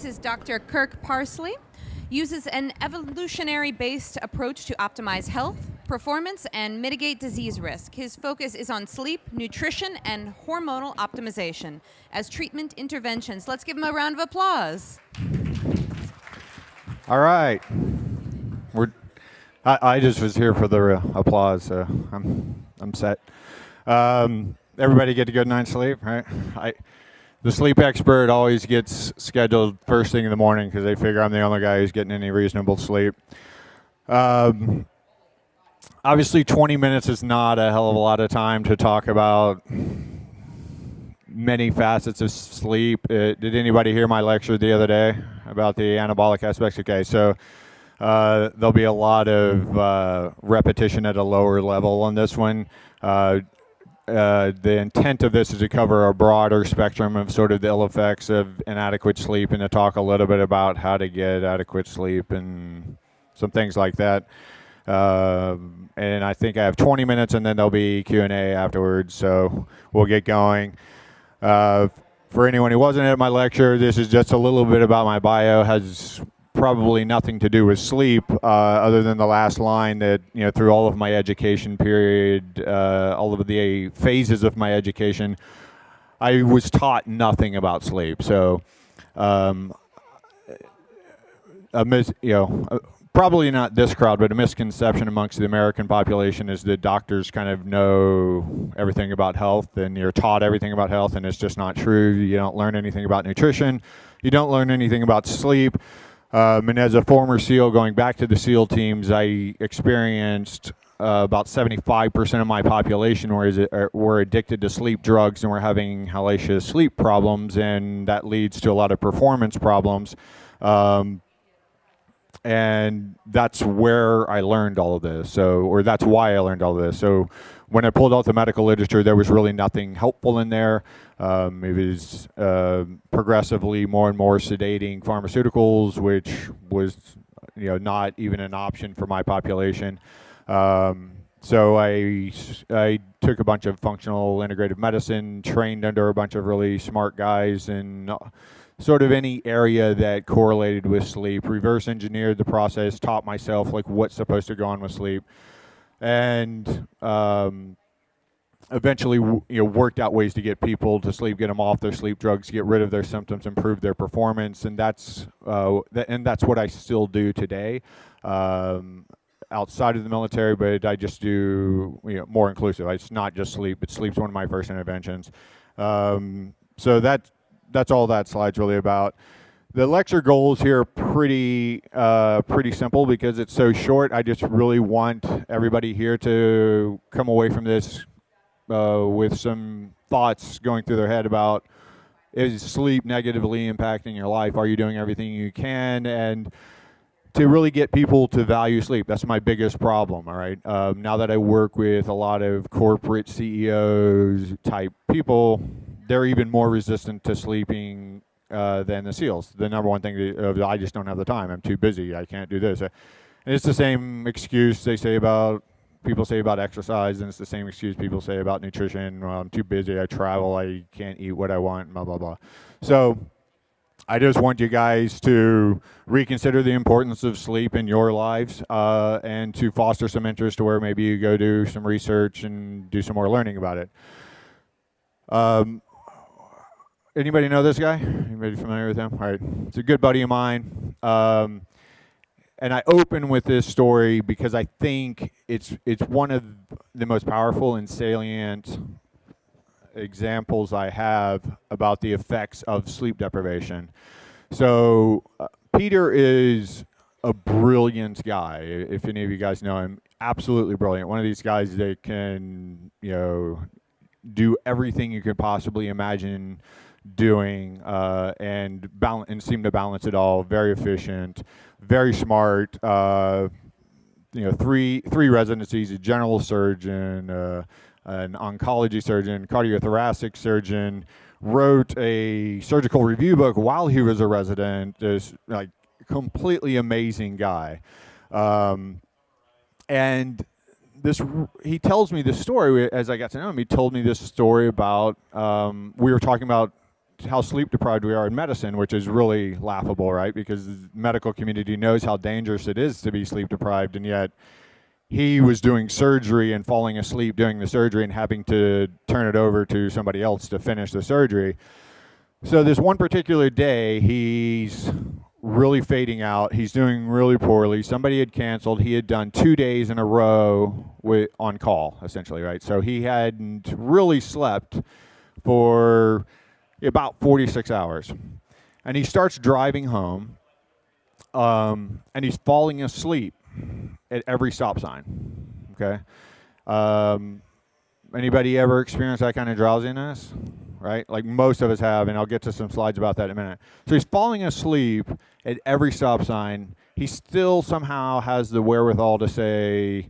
This is Dr. Kirk Parsley. Uses an evolutionary-based approach to optimize health, performance, and mitigate disease risk. His focus is on sleep, nutrition, and hormonal optimization as treatment interventions. Let's give him a round of applause. All right. I just was here for the applause, so I'm set. Everybody get a good night's sleep, right? The sleep expert always gets scheduled first thing in the morning because they figure I'm the only guy who's getting any reasonable sleep. Obviously, 20 minutes is not a hell of a lot of time to talk about many facets of sleep. Did anybody hear my lecture the other day about the anabolic aspects? Okay, so there'll be a lot of repetition at a lower level on this one. The intent of this is to cover a broader spectrum of sort of the ill effects of inadequate sleep and to talk a little bit about how to get adequate sleep and some things like that. And I think I have 20 minutes and then there'll be Q&A afterwards, so we'll get going. For anyone who wasn't at my lecture, this is just a little bit about my bio. Has probably nothing to do with sleep, other than the last line that, through all of my education period, all of the phases of my education, I was taught nothing about sleep. So, probably not this crowd, but a misconception amongst the American population is that doctors kind of know everything about health and you're taught everything about health, and it's just not true. You don't learn anything about nutrition. You don't learn anything about sleep. And as a former SEAL, going back to the SEAL teams, I experienced about 75% of my population were addicted to sleep drugs and were having hellacious sleep problems, and that leads to a lot of performance problems. And that's where I learned all of this. Or that's why I learned all of this. So when I pulled out the medical literature, there was really nothing helpful in there. It was progressively more and more sedating pharmaceuticals, which was, not even an option for my population. So I took a bunch of functional integrative medicine, trained under a bunch of really smart guys, and sort of any area that correlated with sleep, reverse engineered the process, taught myself what's supposed to go on with sleep, and eventually worked out ways to get people to sleep, get them off their sleep drugs, get rid of their symptoms, improve their performance, and that's what I still do today. Outside of the military, but I just do more inclusive. It's not just sleep, but sleep's one of my first interventions. So that's all that slide's really about. The lecture goals here are pretty simple because it's so short. I just really want everybody here to come away from this with some thoughts going through their head about, is sleep negatively impacting your life? Are you doing everything you can? And to really get people to value sleep. That's my biggest problem, all right? Now that I work with a lot of corporate CEOs type people, they're even more resistant to sleeping than the SEALs. The number one thing, I just don't have the time. I'm too busy. I can't do this. And it's the same excuse people say about exercise, and it's the same excuse people say about nutrition. Well, I'm too busy. I travel. I can't eat what I want, blah, blah, blah. So I just want you guys to reconsider the importance of sleep in your lives and to foster some interest to where maybe you go do some research and do some more learning about it. Anybody know this guy? Anybody familiar with him? All right. It's a good buddy of mine. And I open with this story because I think it's one of the most powerful and salient examples I have about the effects of sleep deprivation. So Peter is a brilliant guy. If any of you guys know him, absolutely brilliant. One of these guys that can, do everything you could possibly imagine doing and seem to balance it all. Very efficient, very smart. Three residencies: a general surgeon, an oncology surgeon, cardiothoracic surgeon. Wrote a surgical review book while he was a resident. Just completely amazing guy. And he tells me this story as I got to know him. He told me this story about we were talking about how sleep deprived we are in medicine, which is really laughable, right? Because the medical community knows how dangerous it is to be sleep deprived, and yet he was doing surgery and falling asleep doing the surgery and having to turn it over to somebody else to finish the surgery. So this one particular day, he's really fading out. He's doing really poorly. Somebody had canceled. He had done 2 days in a row on call, essentially, right? So he hadn't really slept for about 46 hours. And he starts driving home, and he's falling asleep at every stop sign, okay? Anybody ever experienced that kind of drowsiness, right? Like most of us have, and I'll get to some slides about that in a minute. So he's falling asleep at every stop sign. He still somehow has the wherewithal to say,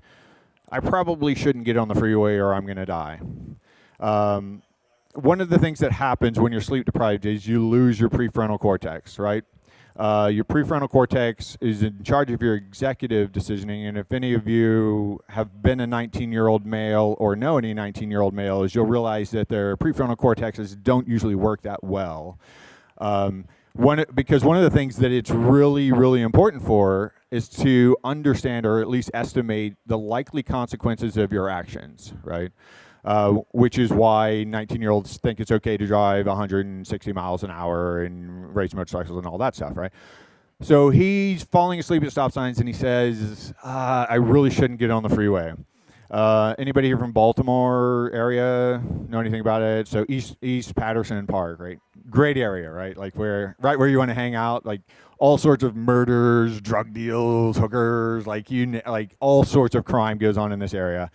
I probably shouldn't get on the freeway or I'm going to die. One of the things that happens when you're sleep deprived is you lose your prefrontal cortex, right? Your prefrontal cortex is in charge of your executive decisioning, and if any of you have been a 19-year-old male or know any 19-year-old males, you'll realize that their prefrontal cortexes don't usually work that well. Because one of the things that it's really, really important for is to understand or at least estimate the likely consequences of your actions, right? Which is why 19-year-olds think it's okay to drive 160 miles an hour and race motorcycles and all that stuff, right? So he's falling asleep at stop signs and he says, I really shouldn't get on the freeway. Anybody here from Baltimore area know anything about it? So East Patterson Park, right? Great area, right? Like right where you want to hang out, like all sorts of murders, drug deals, hookers, like all sorts of crime goes on in this area.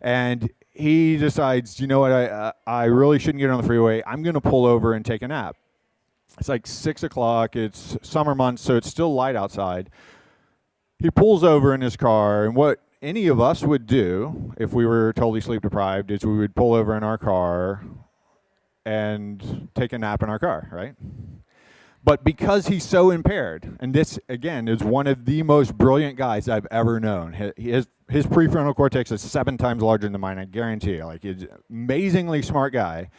And he decides, you know what, I really shouldn't get on the freeway. I'm going to pull over and take a nap. It's like 6 o'clock. It's summer months, so it's still light outside. He pulls over in his car, and what any of us would do if we were totally sleep deprived is we would pull over in our car and take a nap in our car, right? But because he's so impaired, and this, again, is one of the most brilliant guys I've ever known. His prefrontal cortex is 7 times larger than mine, I guarantee you. Like, he's an amazingly smart guy.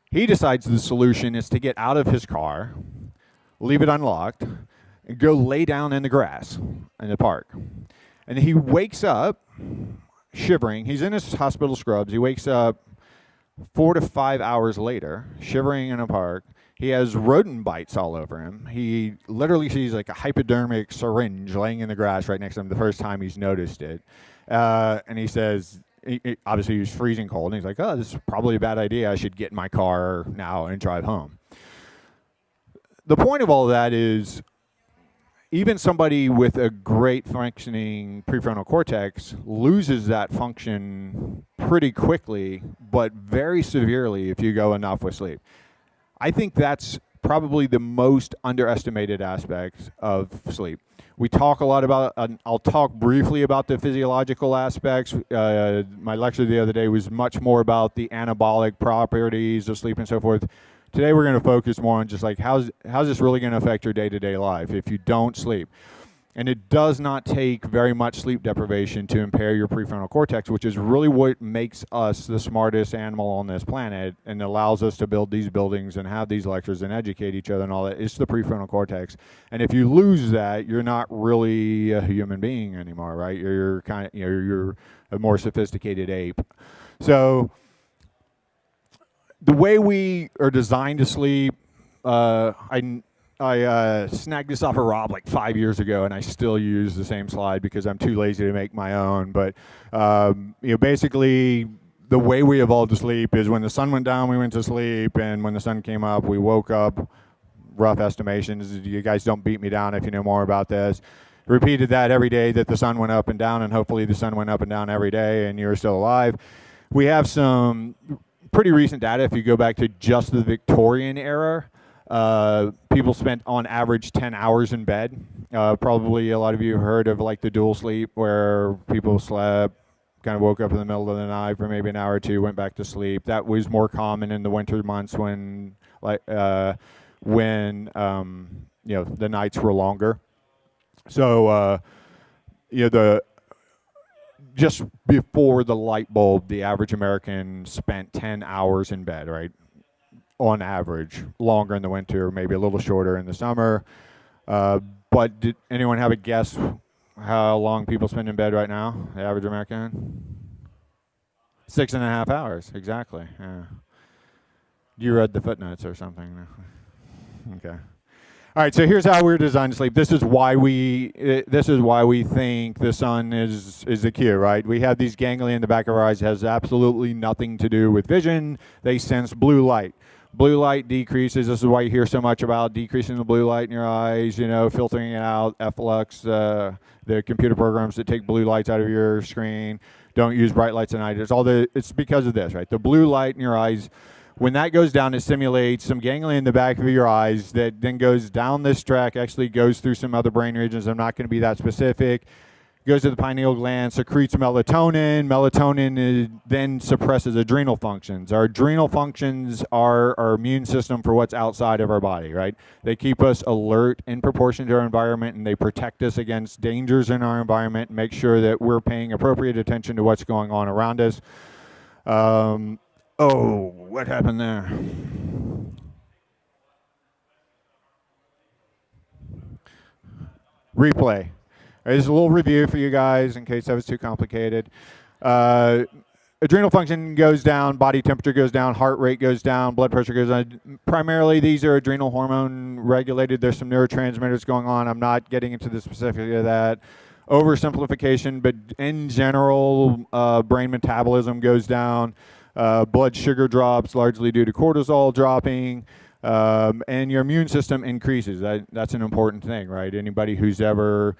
He decides the solution is to get out of his car, leave it unlocked, and go lay down in the grass in the park. And he wakes up shivering. He's in his hospital scrubs. He wakes up 4 to 5 hours later, shivering in a park. He has rodent bites all over him. He literally sees like a hypodermic syringe laying in the grass right next to him the first time he's noticed it. And he says, obviously he was freezing cold, and he's like, oh, this is probably a bad idea. I should get in my car now and drive home. The point of all of that is even somebody with a great functioning prefrontal cortex loses that function pretty quickly, but very severely if you go enough with sleep. I think that's probably the most underestimated aspect of sleep. We talk a lot about, I'll talk briefly about the physiological aspects. My lecture the other day was much more about the anabolic properties of sleep and so forth. Today we're going to focus more on just like how's this really going to affect your day-to-day life if you don't sleep. And it does not take very much sleep deprivation to impair your prefrontal cortex, which is really what makes us the smartest animal on this planet and allows us to build these buildings and have these lectures and educate each other and all that. It's the prefrontal cortex. And if you lose that, you're not really a human being anymore, right? You're you're a more sophisticated ape. So the way we are designed to sleep, I snagged this off of Rob like 5 years ago, and I still use the same slide because I'm too lazy to make my own. But basically, the way we evolved to sleep is when the sun went down, we went to sleep, and when the sun came up, we woke up. Rough estimations. You guys don't beat me down if you know more about this. Repeated that every day that the sun went up and down, and hopefully the sun went up and down every day, and you're still alive. We have some pretty recent data. If you go back to just the Victorian era, people spent on average 10 hours in bed. Probably a lot of you have heard of like the dual sleep where people slept, kind of woke up in the middle of the night for maybe an hour or two, went back to sleep. That was more common in the winter months when the nights were longer. So just before the light bulb, the average American spent 10 hours in bed, right? on average, longer in the winter, maybe a little shorter in the summer. But did anyone have a guess how long people spend in bed right now, the average American? 6.5 hours, exactly. Yeah. You read the footnotes or something. Okay. All right, so here's how we're designed to sleep. This is why we think the sun is the cue, right? We have these ganglia in the back of our eyes. It has absolutely nothing to do with vision. They sense blue light. Blue light decreases. This is why you hear so much about decreasing the blue light in your eyes, filtering it out, F-Lux, the computer programs that take blue lights out of your screen. Don't use bright lights at night. It's because of this, right? The blue light in your eyes, when that goes down, it stimulates some ganglia in the back of your eyes that then goes down this track, actually goes through some other brain regions. I'm not going to be that specific. Goes to the pineal gland, secretes melatonin. Melatonin then suppresses adrenal functions. Our adrenal functions are our immune system for what's outside of our body, right? They keep us alert in proportion to our environment, and they protect us against dangers in our environment, make sure that we're paying appropriate attention to what's going on around us. Oh, what happened there? Replay. There's a little review for you guys in case that was too complicated. Adrenal function goes down, body temperature goes down, heart rate goes down, blood pressure goes down. Primarily, these are adrenal hormone regulated. There's some neurotransmitters going on. I'm not getting into the specifics of that. Oversimplification, but in general, brain metabolism goes down. Blood sugar drops, largely due to cortisol dropping, and your immune system increases. That's an important thing, right? Anybody who's ever,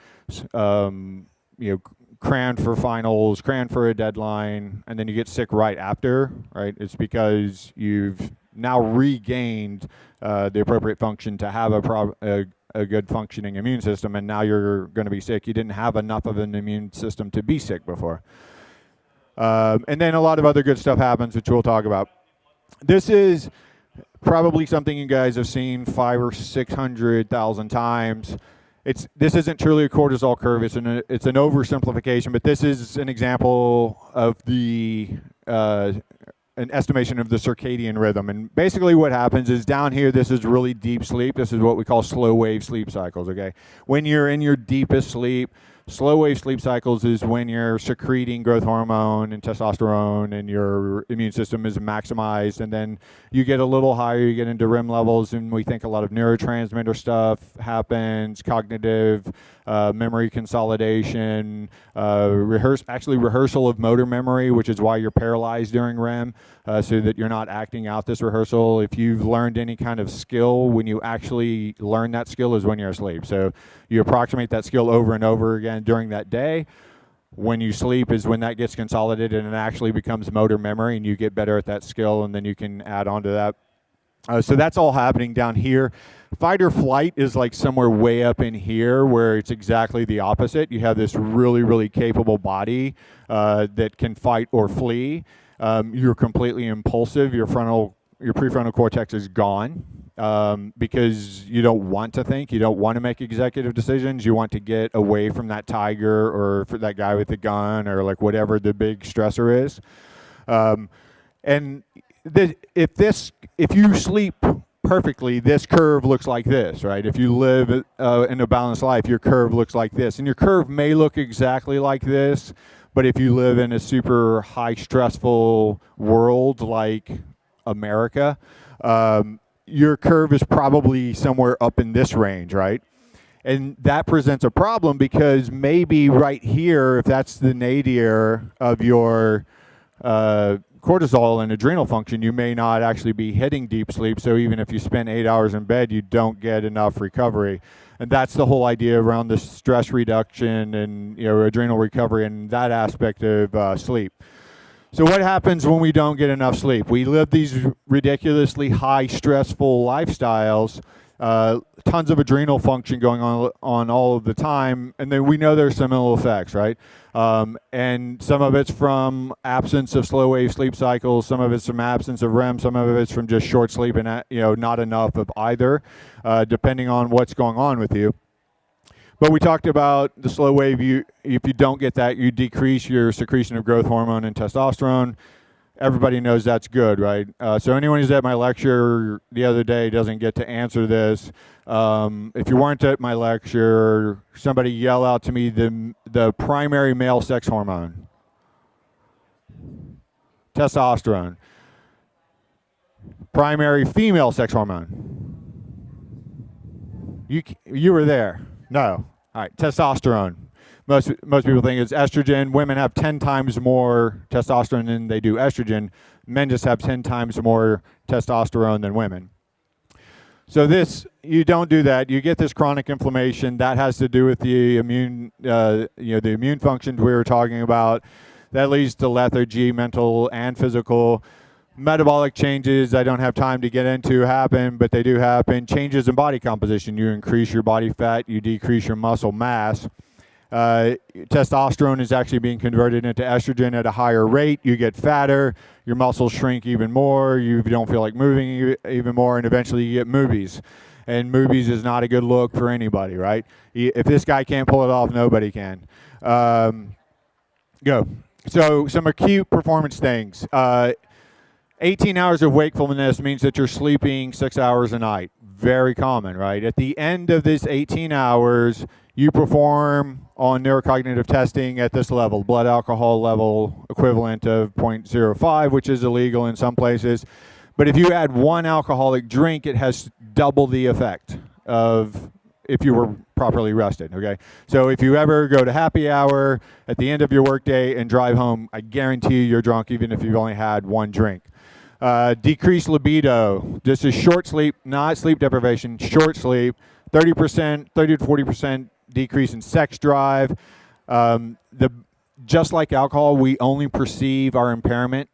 crammed for finals, crammed for a deadline, and then you get sick right after, right? It's because you've now regained the appropriate function to have a good functioning immune system, and now you're going to be sick. You didn't have enough of an immune system to be sick before. And then a lot of other good stuff happens, which we'll talk about. This is probably something you guys have seen 500,000 or 600,000 times. This isn't truly a cortisol curve. It's an oversimplification, but this is an example of an estimation of the circadian rhythm. And basically what happens is down here, this is really deep sleep. This is what we call slow wave sleep cycles, okay? When you're in your deepest sleep, slow wave sleep cycles is when you're secreting growth hormone and testosterone and your immune system is maximized, and then you get a little higher, you get into REM levels, and we think a lot of neurotransmitter stuff happens, cognitive, memory consolidation, rehearsal of motor memory, which is why you're paralyzed during REM, so that you're not acting out this rehearsal. If you've learned any kind of skill, when you actually learn that skill is when you're asleep. So you approximate that skill over and over again during that day. When you sleep is when that gets consolidated and it actually becomes motor memory, and you get better at that skill, and then you can add on to that. So that's all happening down here. Fight or flight is like somewhere way up in here where it's exactly the opposite. You have this really, really capable body that can fight or flee. You're completely impulsive. Your prefrontal cortex is gone because you don't want to think. You don't want to make executive decisions. You want to get away from that tiger or for that guy with the gun or like whatever the big stressor is. And if you sleep perfectly, this curve looks like this, right? If you live in a balanced life, your curve looks like this. And your curve may look exactly like this, but if you live in a super high stressful world like America, your curve is probably somewhere up in this range, right? And that presents a problem because maybe right here, if that's the nadir of your cortisol and adrenal function, you may not actually be hitting deep sleep. So even if you spend 8 hours in bed, you don't get enough recovery. And that's the whole idea around the stress reduction and adrenal recovery and that aspect of sleep. So what happens when we don't get enough sleep? We live these ridiculously high stressful lifestyles, tons of adrenal function going on all of the time, and then we know there's some ill effects, right? And some of it's from absence of slow wave sleep cycles, some of it's from absence of REM, some of it's from just short sleep and not enough of either, depending on what's going on with you. But we talked about the slow wave. If you don't get that, you decrease your secretion of growth hormone and testosterone. everybody knows that's good, right? So anyone who's at my lecture the other day doesn't get to answer this. If you weren't at my lecture, somebody yell out to me the primary male sex hormone. Testosterone. Primary female sex hormone. You were there. No. All right, testosterone. Most people think it's estrogen. Women have 10 times more testosterone than they do estrogen. Men just have 10 times more testosterone than women. So you don't do that. You get this chronic inflammation. That has to do with the immune, the immune functions we were talking about. That leads to lethargy, mental and physical. Metabolic changes I don't have time to get into happen, but they do happen. Changes in body composition. You increase your body fat. You decrease your muscle mass. Testosterone is actually being converted into estrogen at a higher rate. You get fatter, your muscles shrink even more, you don't feel like moving even more, and eventually you get movies. And movies is not a good look for anybody, right? If this guy can't pull it off, nobody can. Go. So some acute performance things. 18 hours of wakefulness means that you're sleeping 6 hours a night. Very common, right? At the end of this 18 hours, you perform on neurocognitive testing at this level, blood alcohol level equivalent of 0.05, which is illegal in some places. But if you add one alcoholic drink, it has double the effect of if you were properly rested, okay? So if you ever go to happy hour at the end of your workday and drive home, I guarantee you're drunk even if you've only had one drink. Decreased libido. This is short sleep, not sleep deprivation, short sleep. 30 to 40% decrease in sex drive. Just like alcohol, we only perceive our impairment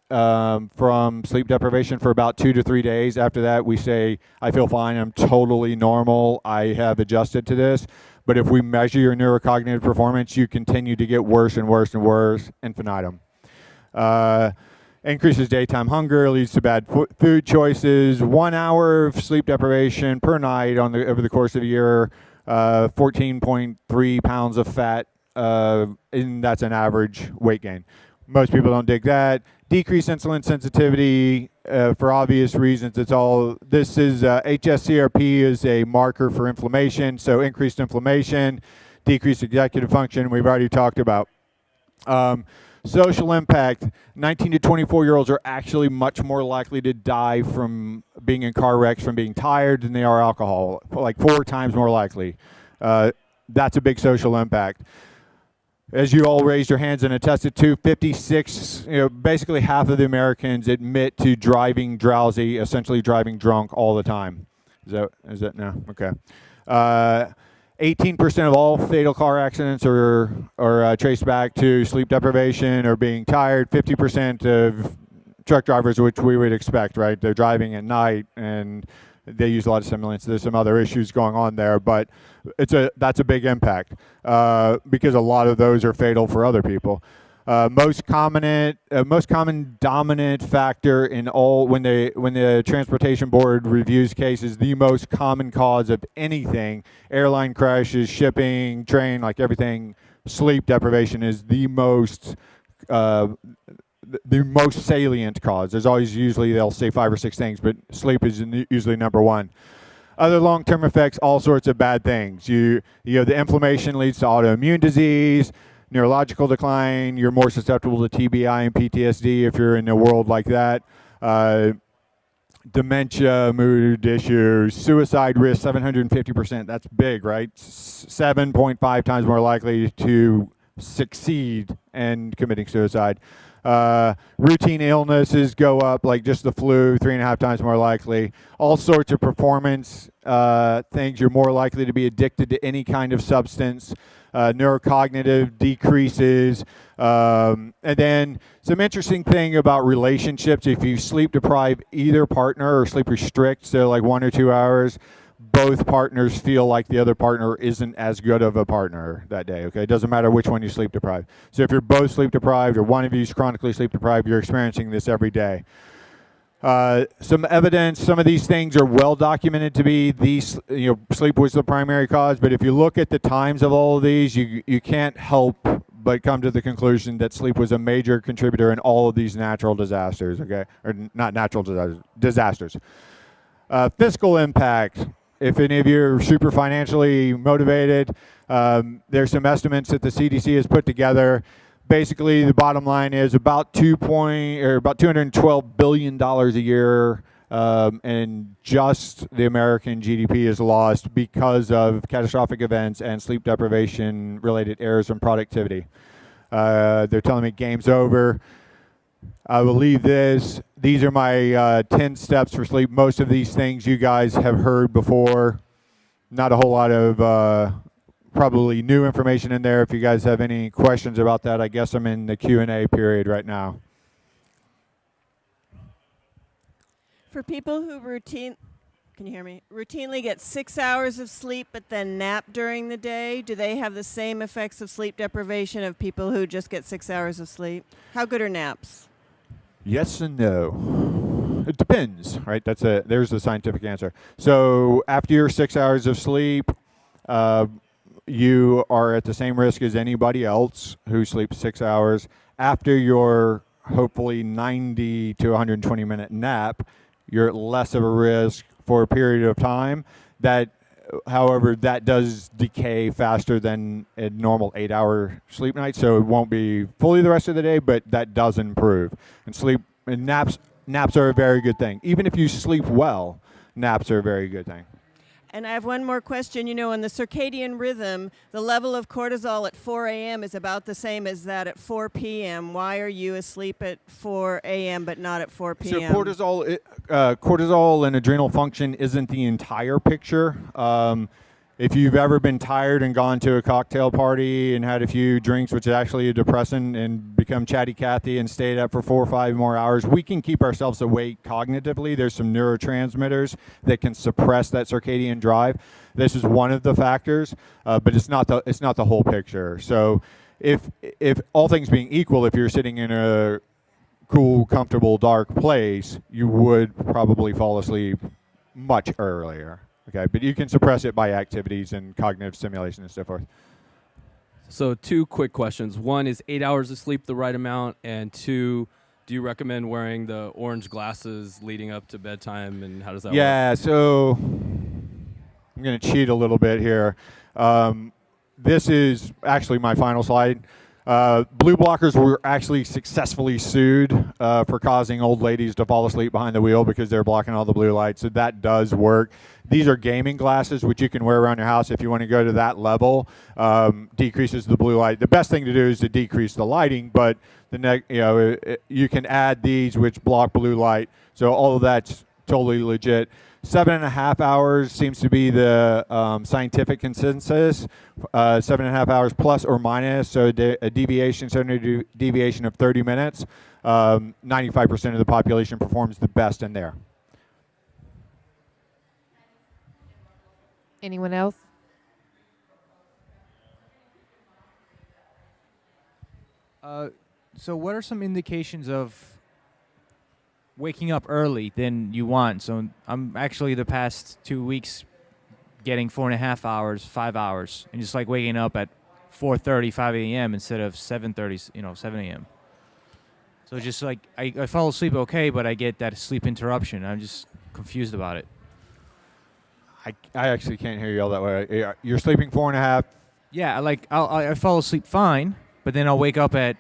from sleep deprivation for about 2 to 3 days. After that, we say, I feel fine, I'm totally normal, I have adjusted to this. But if we measure your neurocognitive performance, you continue to get worse and worse and worse, infinitum. Increases daytime hunger, leads to bad food choices. 1 hour of sleep deprivation per night over the course of a year, 14.3 pounds of fat, and that's an average weight gain. Most people don't dig that. Decreased insulin sensitivity for obvious reasons. This is HSCRP is a marker for inflammation, so increased inflammation, decreased executive function, we've already talked about. Social impact, 19 to 24-year-olds are actually much more likely to die from being in car wrecks from being tired than they are alcohol, like 4 times more likely. That's a big social impact. As you all raised your hands and attested to, 56, basically half of the Americans admit to driving drowsy, essentially driving drunk all the time. Is that no? Okay. 18% of all fatal car accidents are traced back to sleep deprivation or being tired. 50% of truck drivers, which we would expect, right? They're driving at night and they use a lot of stimulants. There's some other issues going on there, but that's a big impact because a lot of those are fatal for other people. Most common dominant factor in all when the Transportation Board reviews cases, the most common cause of anything, airline crashes, shipping, train, like everything, sleep deprivation is the most salient cause. There's always usually they'll say 5 or 6 things, but sleep is usually number one. Other long-term effects, all sorts of bad things. The inflammation leads to autoimmune disease, neurological decline, you're more susceptible to TBI and PTSD if you're in a world like that. Dementia, mood issues, suicide risk, 750%. That's big, right? 7.5 times more likely to succeed in committing suicide. Routine illnesses go up, like just the flu, 3.5 times more likely. All sorts of performance things. You're more likely to be addicted to any kind of substance. Neurocognitive decreases. And then some interesting thing about relationships, if you sleep deprive either partner or sleep restrict, so like 1 or 2 hours, both partners feel like the other partner isn't as good of a partner that day, okay? It doesn't matter which one you sleep deprived. So if you're both sleep deprived or one of you is chronically sleep deprived, you're experiencing this every day. Some evidence, some of these things are well documented to be sleep was the primary cause, but if you look at the times of all of these, you can't help but come to the conclusion that sleep was a major contributor in all of these natural disasters, okay? Or not natural disasters. Fiscal impact. If any of you are super financially motivated, there's some estimates that the CDC has put together. Basically, the bottom line is about $212 billion a year, and just the American GDP is lost because of catastrophic events and sleep deprivation related errors in productivity. They're telling me game's over. I will leave this. These are my 10 steps for sleep. Most of these things you guys have heard before. Not a whole lot of probably new information in there. If you guys have any questions about that, I guess I'm in the Q&A period right now. For people who can you hear me? Routinely get 6 hours of sleep but then nap during the day, do they have the same effects of sleep deprivation of people who just get 6 hours of sleep? How good are naps? Yes and no. It depends, right? There's the scientific answer. So after your 6 hours of sleep, you are at the same risk as anybody else who sleeps 6 hours. After your hopefully 90 to 120 minute nap, you're at less of a risk for a period of time. However, that does decay faster than a normal 8-hour sleep night, so it won't be fully the rest of the day, but that does improve. And naps are a very good thing. Even if you sleep well, naps are a very good thing. And I have one more question. You know, in the circadian rhythm, the level of cortisol at 4 a.m. is about the same as that at 4 p.m. Why are you asleep at 4 a.m. but not at 4 p.m.? So cortisol and adrenal function isn't the entire picture. If you've ever been tired and gone to a cocktail party and had a few drinks, which is actually a depressant, and become chatty Cathy and stayed up for 4 or 5 more hours, we can keep ourselves awake cognitively. There's some neurotransmitters that can suppress that circadian drive. This is one of the factors, but it's not the whole picture. So if all things being equal, if you're sitting in a cool, comfortable, dark place, you would probably fall asleep much earlier. Okay, but you can suppress it by activities and cognitive stimulation and so forth. So 2 quick questions. One, is 8 hours of sleep the right amount? And 2, do you recommend wearing the orange glasses leading up to bedtime, and how does that work? Yeah, so I'm going to cheat a little bit here. This is actually my final slide. Blue blockers were actually successfully sued for causing old ladies to fall asleep behind the wheel because they're blocking all the blue light, so that does work. These are gaming glasses, which you can wear around your house if you want to go to that level. Decreases the blue light. The best thing to do is to decrease the lighting, but you can add these which block blue light, so all of that's totally legit. 7.5 hours seems to be the scientific consensus. 7.5 hours plus or minus, so a deviation, standard deviation of 30 minutes. 95% of the population performs the best in there. Anyone else? So what are some indications of waking up early than you want? So I'm actually the past 2 weeks getting 4.5 hours, 5 hours, and just like waking up at 4:30, 5 a.m. instead of 7:30, 7 a.m. So just like I fall asleep okay, but I get that sleep interruption. I'm just confused about it. I actually can't hear you all that way. You're sleeping 4.5. Yeah, I fall asleep fine, but then I'll wake up at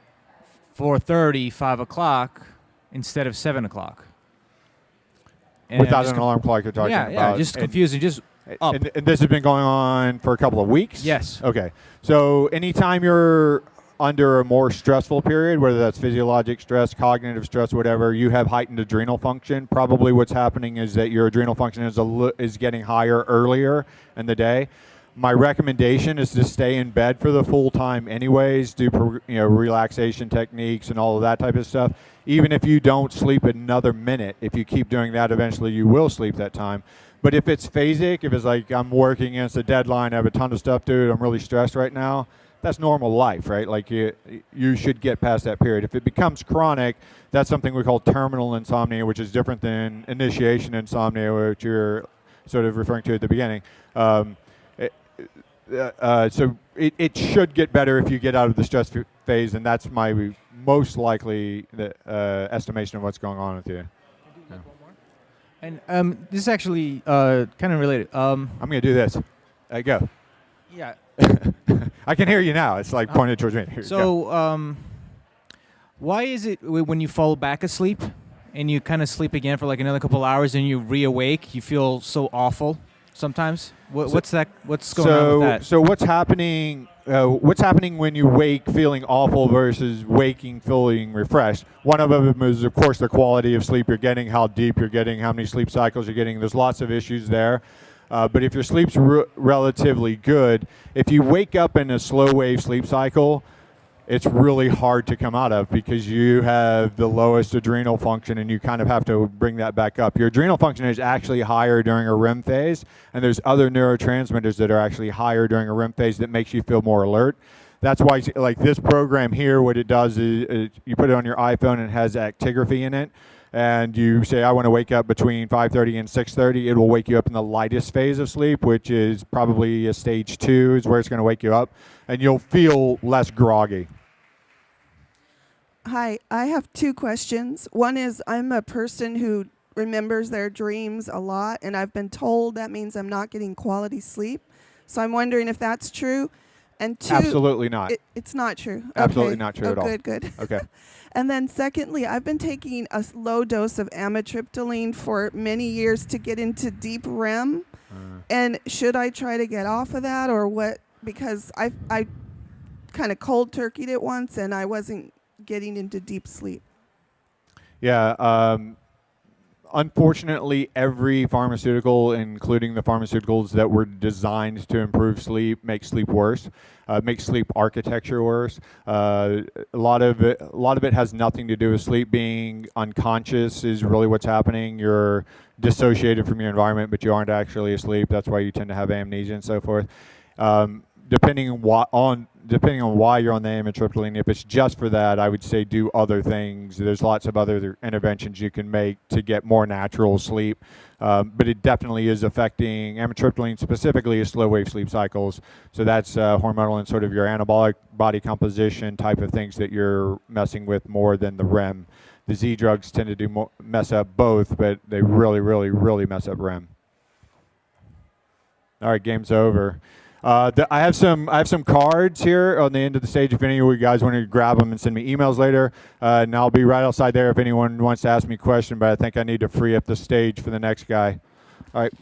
4:30, 5 o'clock instead of 7 o'clock. Without an alarm clock you're talking about. Yeah, just confusing, just up. And this has been going on for a couple of weeks? Yes. Okay. So anytime you're under a more stressful period, whether that's physiologic stress, cognitive stress, whatever, you have heightened adrenal function. Probably what's happening is that your adrenal function is getting higher earlier in the day. My recommendation is to stay in bed for the full time anyways, do relaxation techniques and all of that type of stuff. Even if you don't sleep another minute, if you keep doing that, eventually you will sleep that time. But if it's phasic, if it's like I'm working against a deadline, I have a ton of stuff to do, I'm really stressed right now, that's normal life, right? Like you should get past that period. If it becomes chronic, that's something we call terminal insomnia, which is different than initiation insomnia, which you're sort of referring to at the beginning. So it should get better if you get out of the stress phase, and that's my most likely estimation of what's going on with you. And this is actually kind of related. I'm going to do this. Go. Yeah. I can hear you now. It's like pointed towards me. Here, go. So, why is it when you fall back asleep and you kind of sleep again for like another couple hours and you reawake, you feel so awful sometimes? What's going on with that? So what's happening? What's happening when you wake feeling awful versus waking feeling refreshed? One of them is, of course, the quality of sleep you're getting, how deep you're getting, how many sleep cycles you're getting. There's lots of issues there. But if your sleep's relatively good, if you wake up in a slow wave sleep cycle, it's really hard to come out of because you have the lowest adrenal function and you kind of have to bring that back up. Your adrenal function is actually higher during a REM phase, and there's other neurotransmitters that are actually higher during a REM phase that makes you feel more alert. That's why, like this program here, what it does is you put it on your iPhone and it has actigraphy in it. And you say, I want to wake up between 5:30 and 6:30, it will wake you up in the lightest phase of sleep, which is probably a stage 2 is where it's going to wake you up, and you'll feel less groggy. Hi, I have 2 questions. One is I'm a person who remembers their dreams a lot, and I've been told that means I'm not getting quality sleep. So I'm wondering if that's true. And 2, Absolutely not. It's not true. Absolutely Okay. not true at all. Good. Okay. And then secondly, I've been taking a low dose of amitriptyline for many years to get into deep REM. And should I try to get off of that or what? Because I kind of cold turkeyed it once and I wasn't getting into deep sleep. Yeah. Unfortunately, every pharmaceutical, including the pharmaceuticals that were designed to improve sleep, make sleep worse, make sleep architecture worse. A lot of it has nothing to do with sleep. Being unconscious is really what's happening. You're dissociated from your environment, but you aren't actually asleep. That's why you tend to have amnesia and so forth. Depending on why you're on the amitriptyline, if it's just for that, I would say do other things. There's lots of other interventions you can make to get more natural sleep, but it definitely is affecting amitriptyline specifically is slow wave sleep cycles. So that's hormonal and sort of your anabolic body composition type of things that you're messing with more than the REM. The Z drugs tend to mess up both, but they really, really, really mess up REM. All right, game's over. I have some cards here on the end of the stage. If any of you guys want to grab them and send me emails later, and I'll be right outside there if anyone wants to ask me a question. But I think I need to free up the stage for the next guy. All right.